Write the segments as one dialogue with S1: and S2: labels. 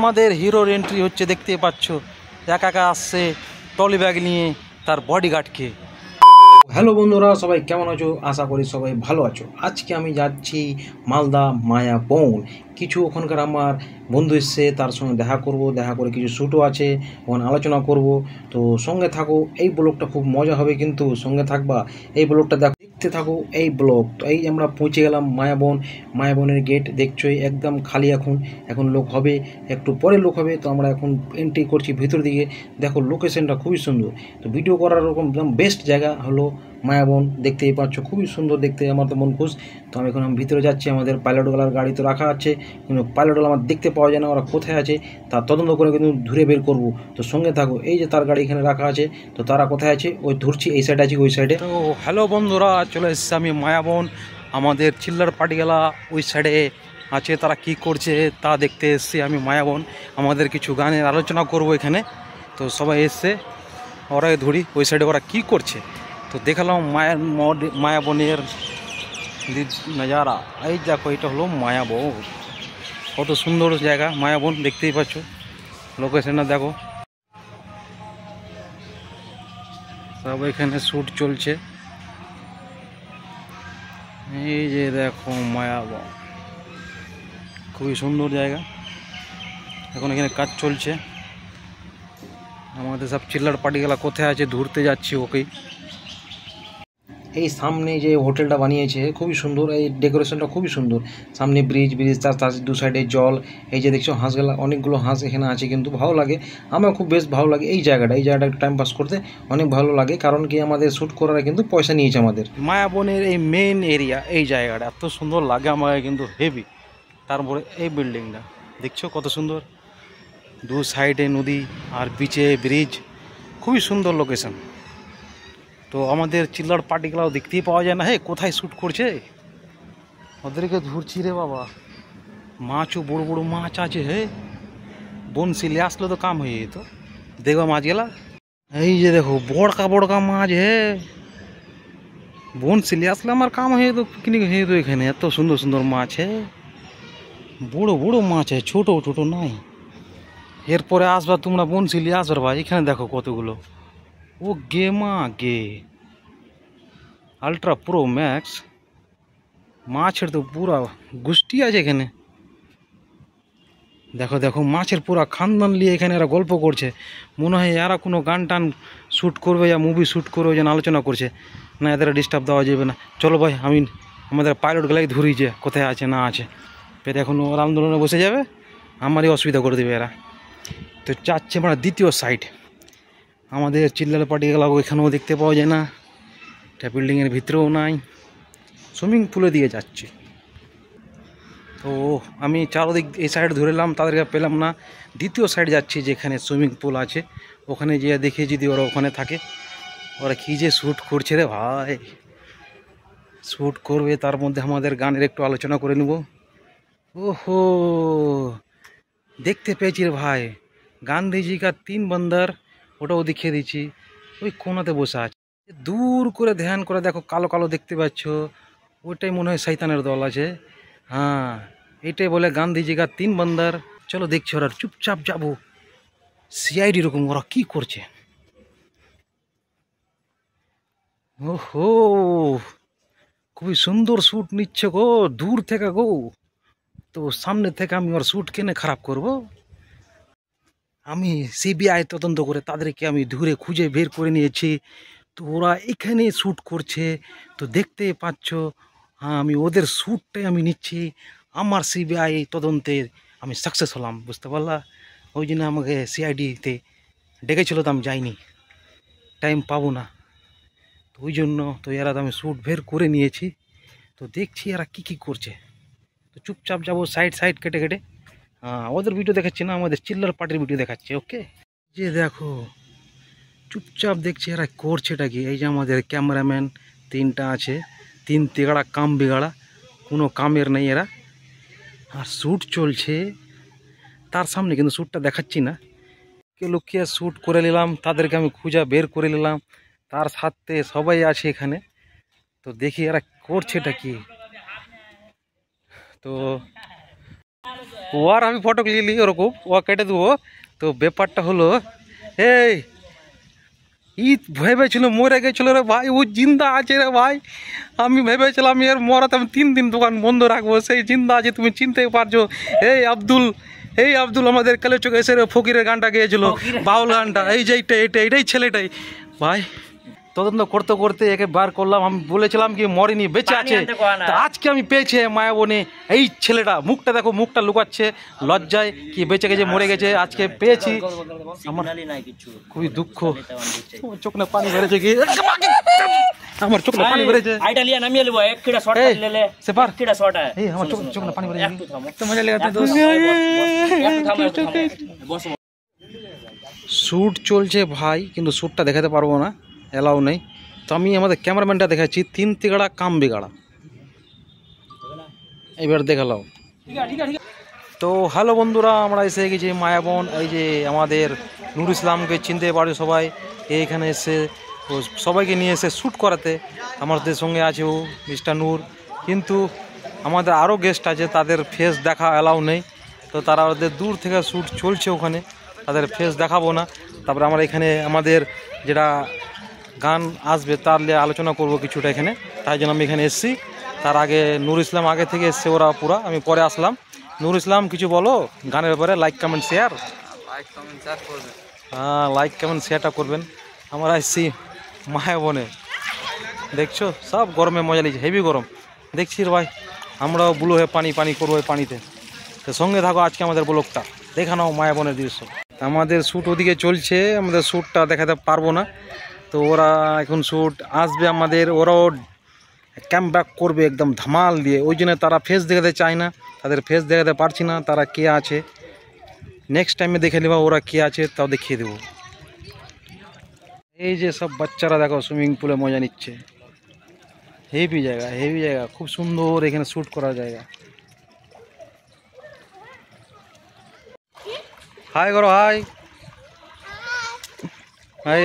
S1: আমাদের হিরোর এন্ট্রি হচ্ছে, দেখতে পাচ্ছ একা একা আসছে ট্রলি ব্যাগ নিয়ে তার বডিগার্ডকে। হ্যালো বন্ধুরা, সবাই কেমন আছো? আশা করি সবাই ভালো আছো। আজকে আমি যাচ্ছি মালদা মায়াবন। কিছু ওখানকার আমার বন্ধু এসছে, তার সঙ্গে দেখা করব, দেখা করে কিছু শ্যুটও আছে, ওখানে আলোচনা করব। তো সঙ্গে থাকো, এই ব্লগটা খুব মজা হবে, কিন্তু সঙ্গে থাকবা, এই ব্লগটা দেখতে থাকো এই ব্লগ। তো এই আমরা পৌঁছে গেলাম মায়াবন। মায়াবনের গেট দেখছোই একদম খালি, এখন লোক হবে, একটু পরে লোক হবে। তো আমরা এখন এন্ট্রি করছি ভিতর দিকে। দেখো লোকেশনটা খুবই সুন্দর। তো ভিডিও করার ওরকম একদম বেস্ট জায়গা হলো মায়াবন, দেখতেই পাচ্ছ খুবই সুন্দর দেখতে, আমার তো মন খুশ। তো আমি এখন ভিতরে যাচ্ছি, আমাদের পাইলটওয়ালার গাড়ি তো রাখা আছে, কিন্তু পাইলটওয়ালা আমার দেখতে পাওয়া যায় না, ওরা কোথায় আছে তা তদন্ত করে কিন্তু ধরে বের করবো। তো সঙ্গে থাকো, এই যে তার গাড়ি এখানে রাখা আছে, তো তারা কোথায় আছে ওই ধরছি, এই সাইডে আছে ওই সাইডে। তো হ্যালো বন্ধুরা, চলে এসেছি আমি মায়াবন। আমাদের চিল্লার পার্টিগেলা ওই সাইডে আছে, তারা কি করছে তা দেখতে এসেছি আমি মায়াবন। আমাদের কিছু গানের আলোচনা করব এখানে, তো সবাই এসছে, ওরা ধরি ওই সাইডে ওরা কি করছে। তো দেখালাম মায়াবনের নজারা। এই দেখো, এটা হলো মায়াবন, কত সুন্দর জায়গা মায়াবন, দেখতেই পাচ্ছ লোকেশনটা দেখো। সব এখানে শ্যুট চলছে, এই যে দেখো মায়াবন, খুবই সুন্দর জায়গা। এখন এখানে কাজ চলছে, আমাদের সব চিল্লার পার্টিগুলা কোথায় আছে ঘুরতে যাচ্ছি ওকেই। এই সামনে যে হোটেলটা বানিয়েছে খুবই সুন্দর, এই ডেকোরেশনটা খুবই সুন্দর। সামনে ব্রিজ, তার দু সাইডে জল, এই যে দেখছো হাঁসগুলা, অনেকগুলো হাঁস এখানে আছে, কিন্তু ভালো লাগে, আমার খুব বেশ ভালো লাগে এই জায়গাটা একটু টাইম পাস করতে অনেক ভালো লাগে। কারণ কি আমাদের শ্যুট করার কিন্তু পয়সা নিয়েছে আমাদের। মায়াবনের এই মেন এরিয়া, এই জায়গাটা এত সুন্দর লাগে আমাকে, কিন্তু হেভি। তারপরে এই বিল্ডিংটা দেখছো কত সুন্দর, দু সাইডে নদী আর বিচে ব্রিজ, খুবই সুন্দর লোকেশন। তো আমাদের চিল্লার পার্টিগুলাও দেখতেই পাওয়া যায় না, হে কোথায় শ্যুট করছে, ওদেরকে ধরছি রে বাবা। মাছও বড় বড় মাছ আছে, হে বনশিলে আসলে তো কাম হয়ে যেত। দেখো মাছগুলা, এই যে দেখো বড়কা বড়কা মাছ, হে বনশিলে আসলে আমার কাম হয়ে যেত, পিকনিক হয়ে যেত এখানে। এত সুন্দর সুন্দর মাছ, হে বড় বড় মাছ, হে ছোট ছোট নাই। এরপরে আসবা তোমরা বনশিলে আসবা, এখানে দেখো কতগুলো, ও গে মা গে আলট্রা প্রো ম্যাক্স মাছের তো পুরা গোষ্ঠী আছে এখানে। দেখো দেখো মাছের পুরা খানদান নিয়ে এখানে এরা গল্প করছে, মনে হয় এরা কোনো গান টান শ্যুট করবে বা মুভি শ্যুট করবে যেন আলোচনা করছে। না, এদের ডিস্টার্ব দেওয়া যাবে না। চলো ভাই, আমি আমাদের পাইলটগুলাই ধরি যে কোথায় আছে না আছে, ফের এখন ওরা আন্দোলনে বসে যাবে, আমারই অসুবিধা করে দেবে এরা। তো চাচ্ছে মানে দ্বিতীয় সাইড, আমাদের চিল্লার পার্টি গেলা ওইখানেও দেখতে পাওয়া যায় না, এটা বিল্ডিংয়ের ভিতরেও নাই, সুইমিং পুলে দিয়ে যাচ্ছে। তো আমি চারোদিক এই সাইড ধরেলাম, তাদেরকে পেলাম না, দ্বিতীয় সাইড যাচ্ছি যেখানে সুইমিং পুল আছে, ওখানে যেয়ে দেখে যদি ওরা ওখানে থাকে। ওরা কী যে শ্যুট করছে রে ভাই, শ্যুট করবে তার মধ্যে আমাদের গানের একটু আলোচনা করে নেব। ওহো, দেখতে পেয়েছি রে ভাই, গান্ধীজি কা 3 বন্দর, ওটাও দেখিয়ে দিচ্ছি, ওই কোনাতে বসে আছে। দূর করে ধ্যান করে দেখো, কালো কালো দেখতে পাচ্ছ, ওইটাই মনে হয় শয়তানের দল আছে। হ্যাঁ, এটাই বলে গান্ধীজি কা 3 বন্দর। চলো দেখছি, ওরা চুপচাপ যাবো, সিআইডি রকম ওরা কি করছে। ওহো, খুবই সুন্দর শ্যুট নিচ্ছে গো দূর থেকে গো। তো সামনে থেকে আমি ওর শ্যুট কেনে খারাপ করব? আমি সিবিআই তদন্ত করে তাদেরকে আমি ধরে খুঁজে বের করে নিয়েছি, তো ওরা এখানে শ্যুট করছে, তো দেখতে পাচ্ছ। হ্যাঁ, আমি ওদের শ্যুটটাই আমি নিচ্ছি, আমার সিবিআই তদন্তের আমি সাকসেস হলাম, বুঝতে পারলা? ওই জন্য আমাকে সিআইডিতে ডেকেছিল, তো আমি যাইনি, টাইম পাবো না, তো ওই জন্য তো এরা তো আমি শ্যুট বের করে নিয়েছি। তো দেখছি এরা কি কি করছে, তো চুপচাপ যাবো সাইড সাইড কেটে কেটে। হ্যাঁ, ওদের ভিডিও দেখাচ্ছি না, আমাদের চিল্লার পার্টির ভিডিও দেখাচ্ছে। ওকে, যে দেখো চুপচাপ দেখছি এরা করছেটা কি। এই যে আমাদের ক্যামেরাম্যান 3টা আছে, 3 তেগাড়া কাম বিগাড়া, কোনো কামের নেই এরা, আর শ্যুট চলছে তার সামনে, কিন্তু শ্যুটটা দেখাচ্ছি না। কে লুকিয়ে শ্যুট করে নিলাম, তাদেরকে আমি খুঁজা বের করে নিলাম, তার সাথে সবাই আছে এখানে। তো দেখি এরা করছেটা কি। তো ও আর আমি ফটো নিলি ওরকম ও কেটে দেবো। তো ব্যাপারটা হলো এই ভেবেছিল মরে গেছিল রে ভাই, ও জিন্দা আছে রে ভাই। আমি ভেবেছিলাম এর মরাতে আমি 3 দিন দোকান বন্ধ রাখবো, সেই জিন্দা আছে, তুমি চিনতে পারছো। এই আব্দুল আমাদের কালে চোখে এসে ফকিরের গানটা গেয়েছিল, বাউল গানটা। এই যে এইটাই ছেলেটাই ভাই। তদন্ত করতে করতে একে বার করলাম। আমি বলেছিলাম কি মরেনি, বেঁচে আছে। আজকে আমি পেয়েছি মায়াবনে এই ছেলেটা। মুখটা দেখো, মুখটা লুকাচ্ছে লজ্জায়, কি বেঁচে গেছে মরে গেছে। আজকে পেয়েছি। আমার খুবই দুঃখ, চোখ না পানি বেড়েছে কি আমার চোখ না পানি বেড়েছে। আমার চোখ না পানি বেড়েছে। শ্যুট চলছে ভাই, কিন্তু শ্যুটটা দেখাতে পারবো না, এলাও নেই। তো আমি আমাদের ক্যামেরাম্যানটা দেখাচ্ছি, 3 তিগাড়া কাম বিগাড়া। এবার দেখালাম। তো হ্যালো বন্ধুরা, আমরা এসে গেছি মায়াবন। এই যে আমাদের নুর ইসলামকে চিনতে পারে সবাই, এইখানে এসে সবাইকে নিয়ে এসে শ্যুট করাতে। আমাদের সঙ্গে আছে ও মিস্টার নূর। কিন্তু আমাদের আরও গেস্ট আছে, তাদের ফেস দেখা এলাও নেই। তো তারা ওদের দূর থেকে শ্যুট চলছে ওখানে, তাদের ফেস দেখাবো না। তারপরে আমরা এখানে আমাদের যেটা গান আসবে তার নিয়ে আলোচনা করব কিছুটা এখানে, তাই জন্য আমি এখানে এসেছি। তার আগে নূর ইসলাম আগে থেকে এসছে, ওরা পুরা, আমি পরে আসলাম। নূর ইসলাম কিছু বলো গানের ব্যাপারে, লাইক কমেন্ট শেয়ার করবেন। হ্যাঁ, লাইক কমেন্ট শেয়ারটা করবেন। আমরা এসেছি মায়াবনে, দেখছো সব গরমে মজা নিচ্ছে, হেভি গরম দেখছি রে ভাই। আমরাও বুলো হয়ে পানি করবো এই পানিতে। তো সঙ্গে থাকো আজকে আমাদের ব্লগটা, দেখানো মায়াবনের দৃশ্য। আমাদের শ্যুট ওদিকে চলছে, আমাদের শ্যুটটা দেখাতে পারবো না। তো ওরা এখন শ্যুট আসবে আমাদের, ওরাও ক্যাম্প ব্যাক করবে একদম ধামাল দিয়ে। ওই জন্য তারা ফেস দেখাতে চায় না, তাদের ফেস দেখাতে পারছি না তারা কে আছে। নেক্সট টাইমে দেখে নেবা ওরা কে আছে, তাও দেখিয়ে দেবো। এই যে সব বাচ্চারা দেখো সুইমিং পুলে মজা নিচ্ছে। হেভি জায়গা, খুব সুন্দর এখানে শ্যুট করার জায়গা। হাই করো, হাই হাই।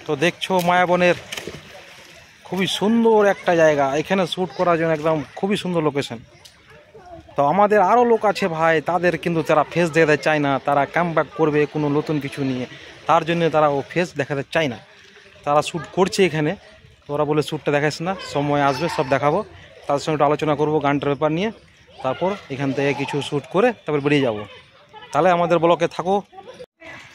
S1: তো দেখছো মায়াবনের খুবই সুন্দর একটা জায়গা, এখানে শ্যুট করার জন্য একদম খুবই সুন্দর লোকেশন। তো আমাদের আরও লোক আছে ভাই, তাদের কিন্তু তারা ফেস দেখাতে চায় না, তারা কাম ব্যাক করবে কোনো নতুন কিছু নিয়ে, তার জন্য তারা ও ফেস দেখাতে চায় না। তারা শ্যুট করছে এখানে, তো ওরা বলে শ্যুটটা দেখাস না, সময় আসবে সব দেখাবো। তাদের সঙ্গে একটু আলোচনা করবো গানটার ব্যাপার নিয়ে, তারপর এখান থেকে কিছু শ্যুট করে তারপর বেরিয়ে যাব। তাহলে আমাদের ব্লকে থাকো।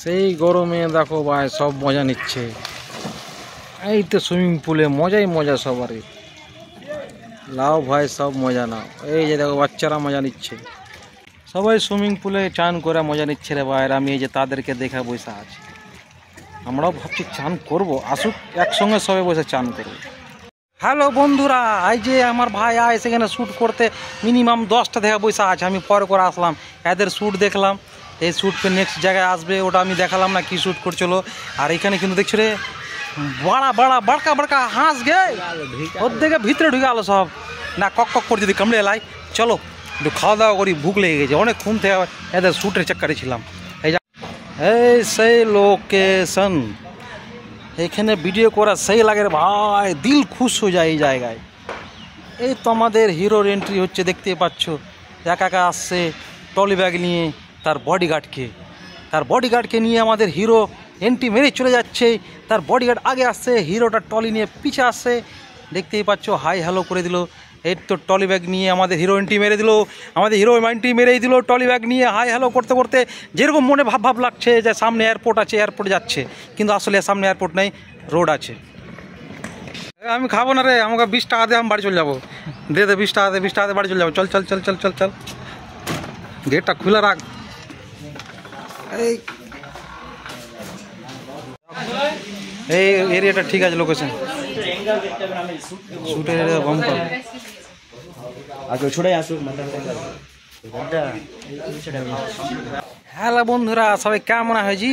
S1: সেই গরমে দেখো ভাই সব মজা নিচ্ছে, এই তো সুইমিং পুলে মজাই মজা সবারই। লাও ভাই সব মজা নাও। এই যে দেখো বাচ্চারা মজা নিচ্ছে, সবাই সুইমিং পুলে চান করে মজা নিচ্ছে রে ভাই। আমি এই যে তাদেরকে দেখা বসে আছি, আমরাও ভাবছি চান করব, আসুক একসঙ্গে সবাই বসে চান করবো। হ্যালো বন্ধুরা, এই যে আমার ভাই আয় সেখানে শ্যুট করতে মিনিমাম 10টা দেখা বসে আছে। আমি পরে করে আসলাম, এদের শ্যুট দেখলাম। এই শ্যুট পে নেক্সট জায়গায় আসবে, ওটা আমি দেখালাম না কি শ্যুট করছিল। আর এখানে কিন্তু দেখছো রে বড়কা হাঁস গে ওর দিকে ভিতরে ঢুকে আলো সব না, কক করে যদি কামড়ে এলাই। চলো একটু খাওয়া দাওয়া করি, ভুক লেগে গেছে অনেকক্ষণ থেকে এদের শ্যুটের চক্করে ছিলাম। এই সেই লোকেশন, এখানে ভিডিও করা সেই লাগে রে ভাই, দিল খুশ হয়ে যায় এই জায়গায়। এই তো আমাদের হিরোর এন্ট্রি হচ্ছে, দেখতে পাচ্ছ। একা আসছে ট্রলি ব্যাগ নিয়ে তার বডিগার্ডকে নিয়ে আমাদের হিরো এন্ট্রি মেরে চলে যাচ্ছে। তার বডিগার্ড আগে আসছে, হিরোটা ট্রলি নিয়ে পিছে আসছে, দেখতেই পাচ্ছ। হাই হ্যালো করে দিল। এই তো ট্রলি ব্যাগ নিয়ে আমাদের হিরো এন্ট্রি মেরে দিল, মেরেই দিল ট্রলি ব্যাগ নিয়ে। হাই হ্যালো করতে করতে যেরকম মনে ভাব লাগছে যে সামনে এয়ারপোর্ট আছে, এয়ারপোর্টে যাচ্ছে, কিন্তু আসলে সামনে এয়ারপোর্ট নেই, রোড আছে। আমি খাবো না রে, আমাকে 20 টাকা দিয়ে আমি বাড়ি চলে যাবো। দে 20 টাকা দে, 20 টাকা দিয়ে বাড়ি চলে যাবো। চল গেটটা খুলে রাখ। এই এরিয়াটা ঠিক আছে, লোকেশন শুটের এরিয়া বাম্পার। আগে ছড়ে আসুক। হ্যালো বন্ধুরা, সবাই কেমন হয়েছি?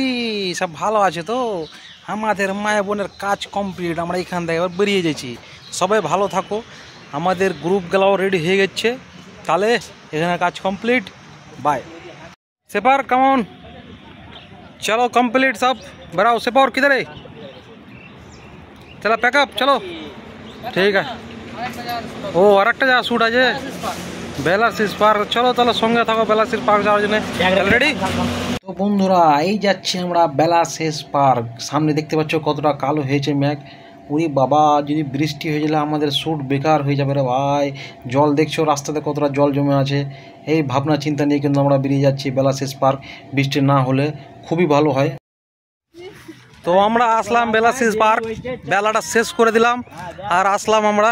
S1: সব ভালো আছে তো? আমাদের মায়াবনের কাজ কমপ্লিট, আমরা এখান থেকে এবার বেরিয়ে যাচ্ছি। সবাই ভালো থাকো। আমাদের গ্রুপগুলোও রেডি হয়ে গেছে, তাহলে এখানে কাজ কমপ্লিট। बाय। सेपार कमॉन, चलो कंप्लीट सब बढ़ाओ। सेपार किधर है? चलो पैकअप, चलो ठीक है। ও আর একটা যা শ্যুট আছে বেলাসিস পার্ক। চলো তাহলে সঙ্গে থাকো বেলাসিস পার্ক যাওয়ার জন্য। রেডি? তো বন্ধুরা এই যাচ্ছি আমরা বেলাসিস পার্ক। সামনে দেখতে পাচ্ছ কতটা কালো হয়েছে মেঘ। ওরে বাবা, যদি বৃষ্টি হয়ে গেলে আমাদের শ্যুট বেকার হয়ে যাবে রে ভাই। জল দেখছো রাস্তাতে কতটা জল জমে আছে। এই ভাবনা চিন্তা নিয়ে কিন্তু আমরা বেরিয়ে যাচ্ছি বেলাসিস পার্ক। বৃষ্টি না হলে খুবই ভালো হয়। তো আমরা আসলাম বেলাসিস পার্ক, বেলাটা শেষ করে দিলাম আর আসলাম আমরা।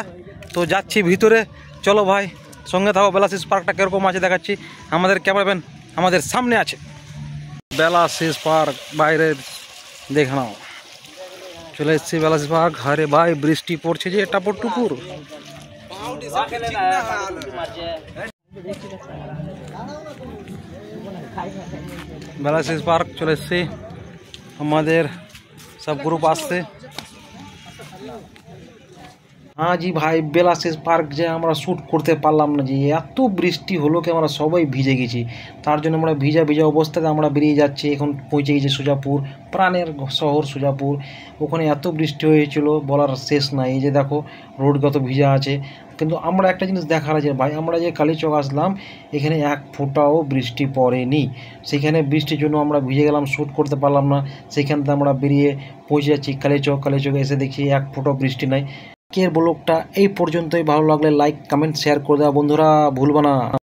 S1: তো যাচ্ছি ভিতরে। চলো ভাই সঙ্গে থাকো। বেলাসিস পার্কটা কীরকম আছে দেখাচ্ছি। আমাদের ক্যামেরাম্যান আমাদের সামনে আছে। বেলাসিস পার্ক বাইরে দেখে নাও। চলে এসেছি বেলাসিস পার্ক। আরে ভাই বৃষ্টি পড়ছে যে টাপুর টুপুর। বেলাসিস পার্ক চলে এসেছি। আমাদের সব গ্রুপ আসছে। হ্যাঁ জি ভাই, বেলাসিস পার্ক যে আমরা শ্যুট করতে পারলাম না, যে এত বৃষ্টি হলো কি আমরা সবাই ভিজে গেছি। তার জন্য আমরা ভিজা ভিজা অবস্থাতে আমরা বেরিয়ে যাচ্ছি। এখন পৌঁছে গেছি সুজাপুর, প্রাণের শহর সুজাপুর। ওখানে এত বৃষ্টি হয়েছিল বলার শেষ নাই। এই যে দেখো রোড কত ভিজা আছে। কিন্তু আমরা একটা জিনিস দেখার আছে ভাই, আমরা যে কালীচক আসলাম এখানে এক ফোঁটাও বৃষ্টি পড়েনি। সেখানে বৃষ্টির জন্য আমরা ভিজে গেলাম, শ্যুট করতে পারলাম না। সেখান থেকে আমরা বেরিয়ে পৌঁছে যাচ্ছি কালীচক। কালীচকে এসে দেখি এক ফোঁটাও বৃষ্টি নাই। আজকের ব্লগটা এই পর্যন্তই। ভালো লাগলে লাইক কমেন্ট শেয়ার করে দেওয়া বন্ধুরা ভুলবা না।